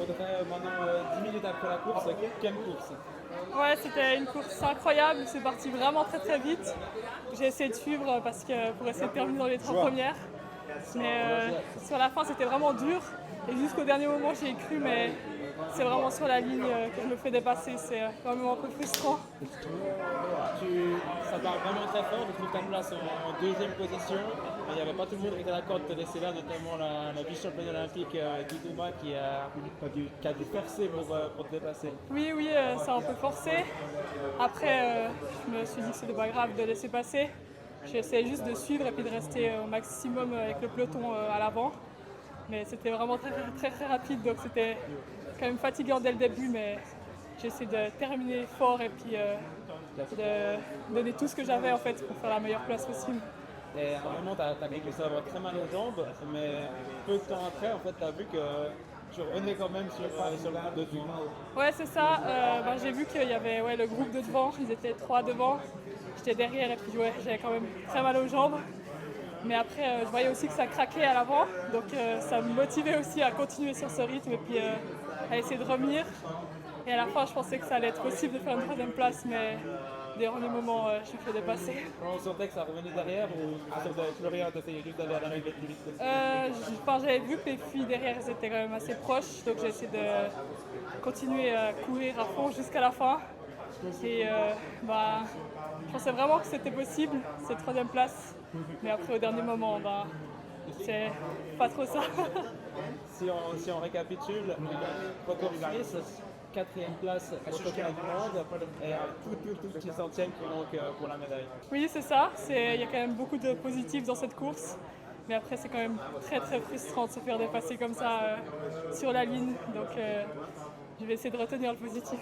Audrey, maintenant 10 minutes après la course, quelle course? Ouais, c'était une course incroyable, c'est parti vraiment très très vite. J'ai essayé de suivre pour essayer de terminer dans les 3 premières. Mais sur la fin, c'était vraiment dur. Et jusqu'au dernier moment, j'y ai cru, mais c'est vraiment sur la ligne que je me fais dépasser. C'est quand même un peu frustrant. Ça part vraiment très fort, tu trouves ta place en deuxième position. Il n'y avait pas tout le monde qui était d'accord de te laisser là, notamment la vice-championne olympique Guy qui a dû percer pour te dépasser. Oui, oui, ça a un peu forcé. Après, je me suis dit que c'était pas grave de laisser passer. J'ai essayé juste de suivre et puis de rester au maximum avec le peloton à l'avant. Mais c'était vraiment très, très, très rapide, donc c'était quand même fatigant dès le début, mais j'ai essayé de terminer fort et puis de donner tout ce que j'avais en fait pour faire la meilleure place possible. Et à un moment, tu as commencé à avoir très mal aux jambes, mais peu de temps après, en fait, tu as vu que tu revenais quand même sur le groupe de devant. Ouais, c'est ça. J'ai vu qu'il y avait le groupe de devant, ils étaient 3 devant. J'étais derrière et puis j'avais quand même très mal aux jambes. Mais après, je voyais aussi que ça craquait à l'avant, donc ça me motivait aussi à continuer sur ce rythme et puis à essayer de revenir. Et à la fin, je pensais que ça allait être possible de faire une troisième place, mais dernier moment, je me fais dépasser. On sentait que ça revenait derrière ou tu ne plus rien, tu essayais juste d'aller à l'arrivée plus vite possible? J'avais vu que les filles derrière elles étaient quand même assez proches, donc j'ai essayé de continuer à courir à fond jusqu'à la fin. Et je pensais vraiment que c'était possible, cette troisième place. Mais après, au dernier moment, c'est pas trop ça. Si on récapitule, record Suisse, quatrième place au championnat du monde et un tout petit centième pour la médaille. Oui, c'est ça. Il y a quand même beaucoup de positifs dans cette course. Mais après, c'est quand même très très frustrant de se faire dépasser comme ça sur la ligne. Donc, je vais essayer de retenir le positif.